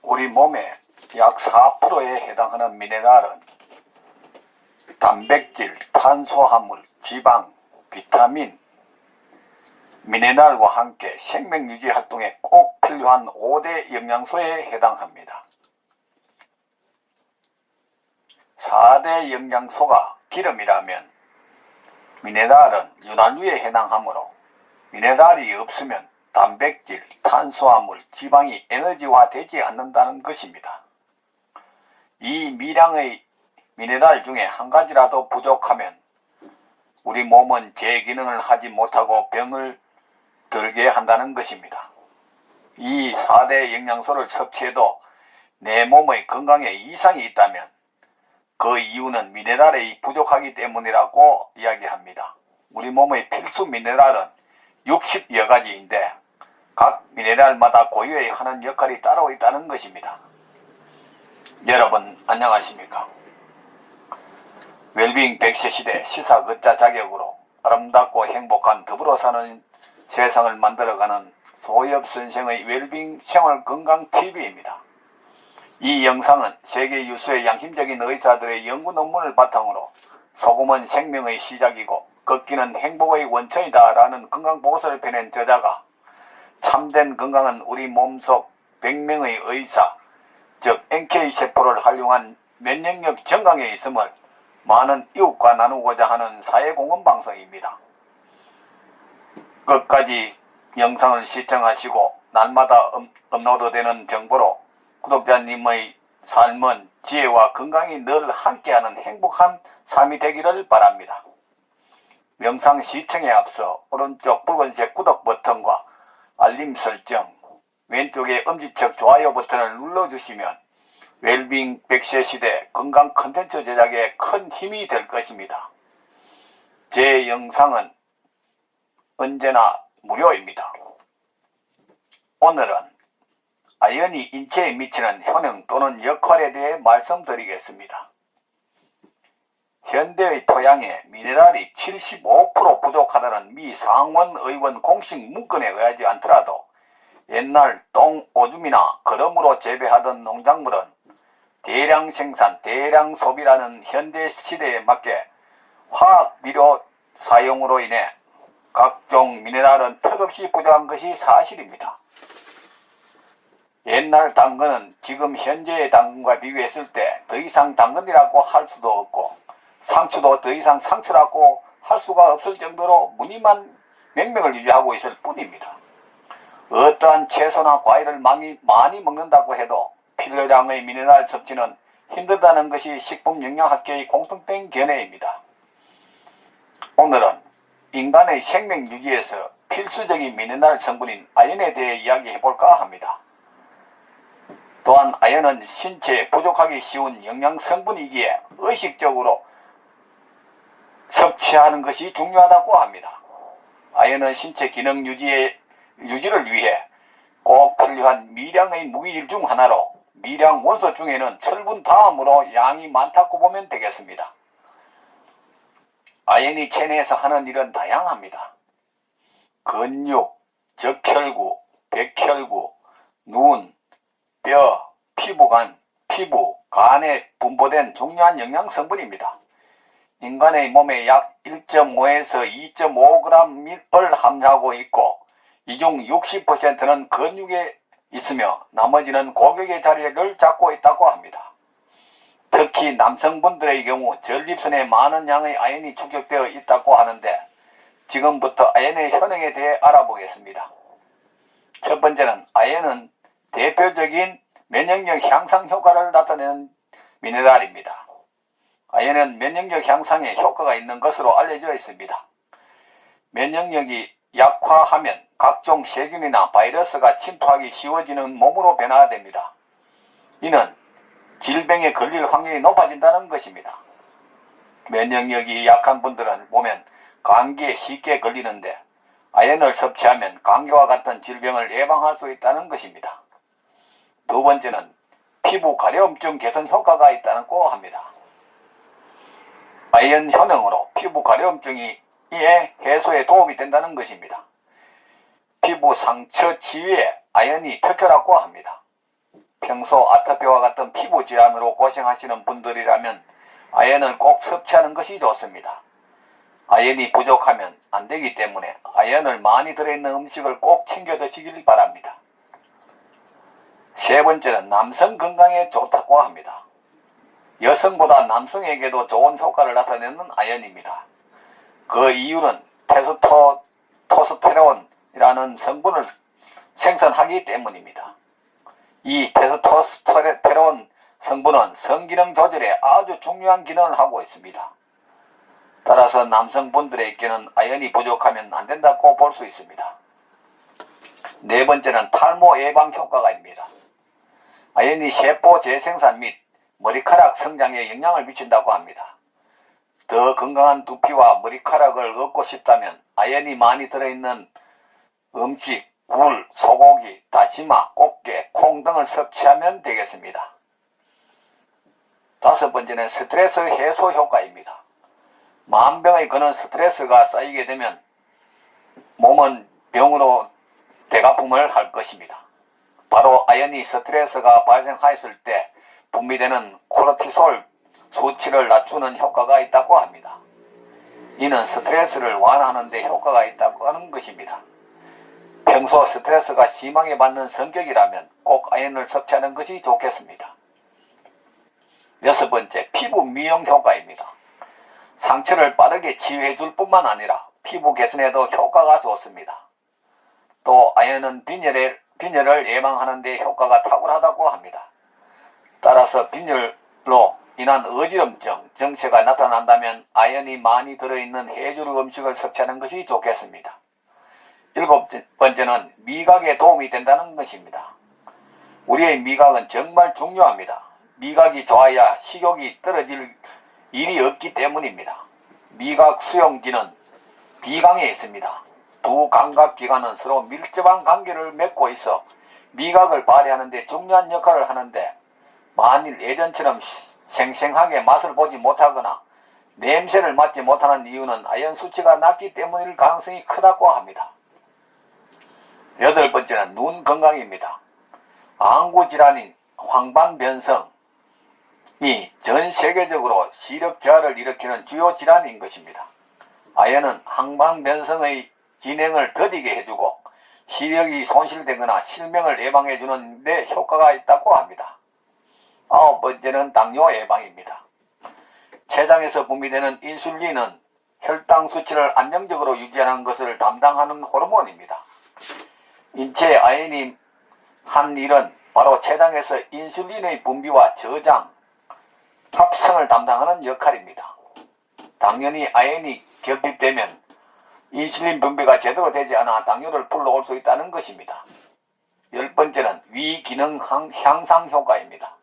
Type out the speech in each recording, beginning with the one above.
우리 몸에 약 4%에 해당하는 미네랄은 단백질, 탄수화물, 지방, 비타민, 미네랄과 함께 생명유지 활동에 꼭 필요한 5대 영양소에 해당합니다. 4대 영양소가 기름이라면 미네랄은 윤활유에 해당하므로 미네랄이 없으면 단백질, 탄수화물, 지방이 에너지화되지 않는다는 것입니다. 이 미량의 미네랄 중에 한 가지라도 부족하면 우리 몸은 제 기능을 하지 못하고 병을 들게 한다는 것입니다. 이 4대 영양소를 섭취해도 내 몸의 건강에 이상이 있다면 그 이유는 미네랄이 부족하기 때문이라고 이야기합니다. 우리 몸의 필수 미네랄은 60여 가지인데 각 미네랄마다 고유의 하는 역할이 따로 있다는 것입니다. 여러분 안녕하십니까? 웰빙 100세 시대 시사걷자 자격으로 아름답고 행복한 더불어 사는 세상을 만들어가는 소엽 선생의 웰빙 생활건강TV입니다. 이 영상은 세계 유수의 양심적인 의사들의 연구 논문을 바탕으로 소금은 생명의 시작이고 걷기는 행복의 원천이다 라는 건강보고서를 펴낸 저자가 참된 건강은 우리 몸속 100명의 의사, 즉 NK세포를 활용한 면역력 정강에 있음을 많은 이웃과 나누고자 하는 사회공헌방송입니다. 끝까지 영상을 시청하시고 날마다 업로드되는 정보로 구독자님의 삶은 지혜와 건강이 늘 함께하는 행복한 삶이 되기를 바랍니다. 영상 시청에 앞서 오른쪽 붉은색 구독 버튼과 알림 설정, 왼쪽의 엄지척 좋아요 버튼을 눌러주시면 웰빙 100세 시대 건강 컨텐츠 제작에 큰 힘이 될 것입니다. 제 영상은 언제나 무료입니다. 오늘은 아연이 인체에 미치는 효능 또는 역할에 대해 말씀드리겠습니다. 현대의 토양에 미네랄이 75% 부족하다는 미 상원 의원 공식 문건에 의하지 않더라도 옛날 똥, 오줌이나 거름으로 재배하던 농작물은 대량 생산, 대량 소비라는 현대 시대에 맞게 화학 비료 사용으로 인해 각종 미네랄은 턱없이 부족한 것이 사실입니다. 옛날 당근은 지금 현재의 당근과 비교했을 때 더 이상 당근이라고 할 수도 없고 상추도 더 이상 상추라고 할 수가 없을 정도로 무늬만 명명을 유지하고 있을 뿐입니다. 어떠한 채소나 과일을 많이 먹는다고 해도 필요량의 미네랄 섭취는 힘들다는 것이 식품영양학계의 공통된 견해입니다. 오늘은 인간의 생명 유지에서 필수적인 미네랄 성분인 아연에 대해 이야기해볼까 합니다. 또한 아연은 신체에 부족하기 쉬운 영양성분이기에 의식적으로 섭취하는 것이 중요하다고 합니다. 아연은 신체 기능 유지를 위해 꼭 필요한 미량의 무기질 중 하나로 미량 원소 중에는 철분 다음으로 양이 많다고 보면 되겠습니다. 아연이 체내에서 하는 일은 다양합니다. 근육, 적혈구, 백혈구, 눈, 뼈, 피부간, 피부, 간에 분포된 중요한 영양성분입니다. 인간의 몸에 약 1.5에서 2.5g을 함유하고 있고 이 중 60%는 근육에 있으며 나머지는 골격의 자리를 잡고 있다고 합니다. 특히 남성분들의 경우 전립선에 많은 양의 아연이 축적되어 있다고 하는데 지금부터 아연의 효능에 대해 알아보겠습니다. 첫 번째는 아연은 대표적인 면역력 향상 효과를 나타내는 미네랄입니다. 아연은 면역력 향상에 효과가 있는 것으로 알려져 있습니다. 면역력이 약화하면 각종 세균이나 바이러스가 침투하기 쉬워지는 몸으로 변화됩니다. 이는 질병에 걸릴 확률이 높아진다는 것입니다. 면역력이 약한 분들은 보면 감기에 쉽게 걸리는데 아연을 섭취하면 감기와 같은 질병을 예방할 수 있다는 것입니다. 두 번째는 피부 가려움증 개선 효과가 있다고 합니다. 아연 효능으로 피부 가려움증의 해소에 도움이 된다는 것입니다. 피부 상처 치유에 아연이 특효라고 합니다. 평소 아토피와 같은 피부 질환으로 고생하시는 분들이라면 아연을 꼭 섭취하는 것이 좋습니다. 아연이 부족하면 안 되기 때문에 아연을 많이 들어있는 음식을 꼭 챙겨 드시길 바랍니다. 세 번째는 남성 건강에 좋다고 합니다. 여성보다 남성에게도 좋은 효과를 나타내는 아연입니다. 그 이유는 테스토스테론이라는 성분을 생성하기 때문입니다. 이 테스토스테론 성분은 성기능 조절에 아주 중요한 기능을 하고 있습니다. 따라서 남성분들에게는 아연이 부족하면 안 된다고 볼 수 있습니다. 네 번째는 탈모 예방 효과가입니다. 아연이 세포 재생산 및 머리카락 성장에 영향을 미친다고 합니다. 더 건강한 두피와 머리카락을 얻고 싶다면 아연이 많이 들어있는 음식, 굴, 소고기, 다시마, 꽃게, 콩 등을 섭취하면 되겠습니다. 다섯 번째는 스트레스 해소 효과입니다. 만병의 근원 스트레스가 쌓이게 되면 몸은 병으로 대가품을 할 것입니다. 바로 아연이 스트레스가 발생하였을 때 분비되는 코르티솔 수치를 낮추는 효과가 있다고 합니다. 이는 스트레스를 완화하는 데 효과가 있다고 하는 것입니다. 평소 스트레스가 심하게 받는 성격이라면 꼭 아연을 섭취하는 것이 좋겠습니다. 여섯 번째, 피부 미용 효과입니다. 상처를 빠르게 치유해 줄 뿐만 아니라 피부 개선에도 효과가 좋습니다. 또 아연은 빈혈을 예방하는 데 효과가 탁월하다고 합니다. 따라서 빈혈로 인한 어지럼증, 정체가 나타난다면 아연이 많이 들어있는 해조류 음식을 섭취하는 것이 좋겠습니다. 일곱 번째는 미각에 도움이 된다는 것입니다. 우리의 미각은 정말 중요합니다. 미각이 좋아야 식욕이 떨어질 일이 없기 때문입니다. 미각 수용기는 비강에 있습니다. 두 감각기관은 서로 밀접한 관계를 맺고 있어 미각을 발휘하는 데 중요한 역할을 하는데, 만일 예전처럼 생생하게 맛을 보지 못하거나 냄새를 맡지 못하는 이유는 아연 수치가 낮기 때문일 가능성이 크다고 합니다. 여덟 번째는 눈 건강입니다. 안구질환인 황반변성이 전 세계적으로 시력 저하를 일으키는 주요 질환인 것입니다. 아연은 황반변성의 진행을 더디게 해주고 시력이 손실되거나 실명을 예방해주는 데 효과가 있다고 합니다. 아홉 번째는 당뇨 예방입니다. 췌장에서 분비되는 인슐린은 혈당 수치를 안정적으로 유지하는 것을 담당하는 호르몬입니다. 인체의 아연이 한 일은 바로 췌장에서 인슐린의 분비와 저장, 합성을 담당하는 역할입니다. 당연히 아연이 결핍되면 인슐린 분비가 제대로 되지 않아 당뇨를 불러올 수 있다는 것입니다. 열 번째는 위기능 향상 효과입니다.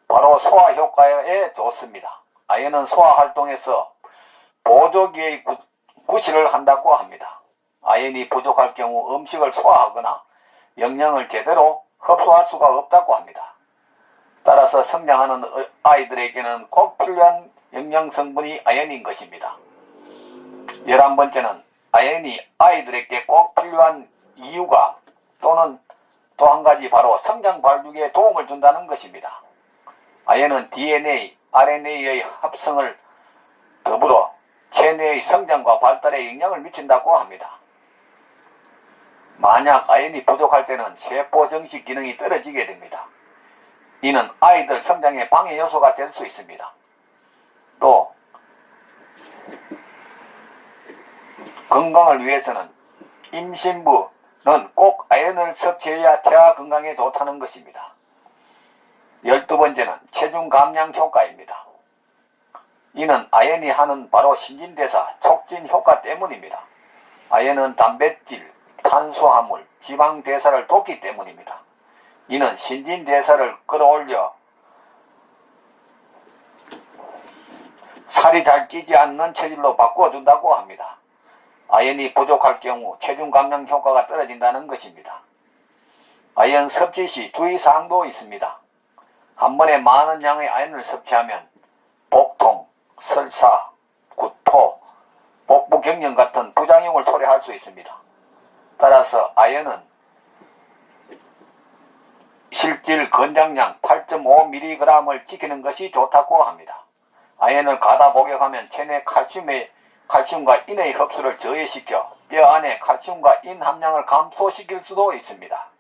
바로 소화 효과에 좋습니다. 아연은 소화 활동에서 보조기의 구실을 한다고 합니다. 아연이 부족할 경우 음식을 소화하거나 영양을 제대로 흡수할 수가 없다고 합니다. 따라서 성장하는 아이들에게는 꼭 필요한 영양성분이 아연인 것입니다. 11번째는 아연이 아이들에게 꼭 필요한 이유가 또는 또 한 가지 바로 성장 발육에 도움을 준다는 것입니다. 아연은 DNA, RNA의 합성을 더불어 체내의 성장과 발달에 영향을 미친다고 합니다. 만약 아연이 부족할 때는 세포 정식 기능이 떨어지게 됩니다. 이는 아이들 성장의 방해 요소가 될 수 있습니다. 또 건강을 위해서는 임신부는 꼭 아연을 섭취해야 태아 건강에 좋다는 것입니다. 12번째는 체중 감량 효과입니다. 이는 아연이 하는 바로 신진대사 촉진 효과 때문입니다. 아연은 단백질, 탄수화물, 지방 대사를 돕기 때문입니다. 이는 신진대사를 끌어올려 살이 잘 찌지 않는 체질로 바꿔준다고 합니다. 아연이 부족할 경우 체중 감량 효과가 떨어진다는 것입니다. 아연 섭취 시 주의사항도 있습니다. 한 번에 많은 양의 아연을 섭취하면 복통, 설사, 구토, 복부경련 같은 부작용을 초래할 수 있습니다. 따라서 아연은 실질 권장량 8.5mg을 지키는 것이 좋다고 합니다. 아연을 가다 복용하면 체내 칼슘과 인의 흡수를 저해시켜 뼈 안에 칼슘과 인 함량을 감소시킬 수도 있습니다.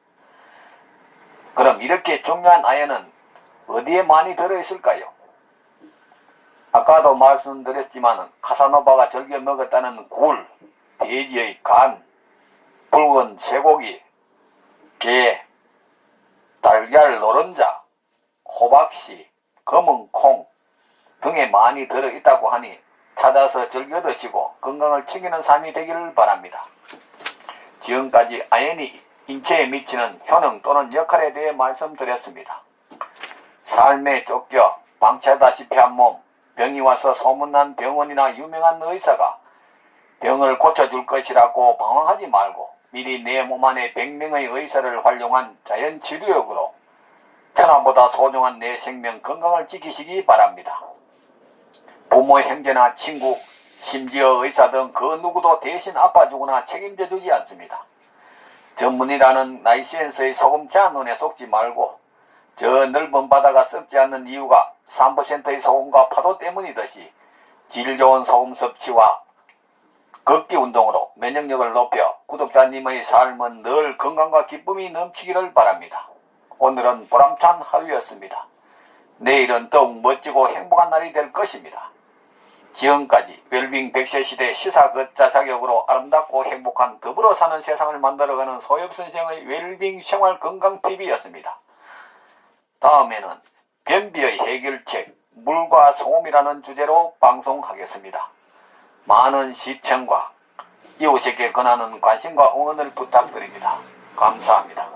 그럼 이렇게 중요한 아연은 어디에 많이 들어있을까요? 아까도 말씀드렸지만 카사노바가 즐겨 먹었다는 굴, 돼지의 간, 붉은 쇠고기, 게, 달걀 노른자, 호박씨, 검은 콩 등에 많이 들어있다고 하니 찾아서 즐겨 드시고 건강을 챙기는 삶이 되기를 바랍니다. 지금까지 아연이 인체에 미치는 효능 또는 역할에 대해 말씀드렸습니다. 삶에 쫓겨 방치하다시피 한 몸, 병이 와서 소문난 병원이나 유명한 의사가 병을 고쳐줄 것이라고 방황하지 말고 미리 내 몸 안에 100명의 의사를 활용한 자연치료약으로 천하보다 소중한 내 생명 건강을 지키시기 바랍니다. 부모, 형제나 친구, 심지어 의사 등 그 누구도 대신 아파주거나 책임져 주지 않습니다. 전문이라는 나이시엔스의 소금 제한론에 속지 말고 저 넓은 바다가 썩지 않는 이유가 3%의 소금과 파도 때문이듯이 질 좋은 소금 섭취와 걷기 운동으로 면역력을 높여 구독자님의 삶은 늘 건강과 기쁨이 넘치기를 바랍니다. 오늘은 보람찬 하루였습니다. 내일은 더욱 멋지고 행복한 날이 될 것입니다. 지금까지 웰빙 100세 시대 시사걷자 자격으로 아름답고 행복한 더불어 사는 세상을 만들어가는 소엽선생의 웰빙 생활건강TV였습니다. 다음에는 변비의 해결책 물과 소금이라는 주제로 방송하겠습니다. 많은 시청과 이웃에게 권하는 관심과 응원을 부탁드립니다. 감사합니다.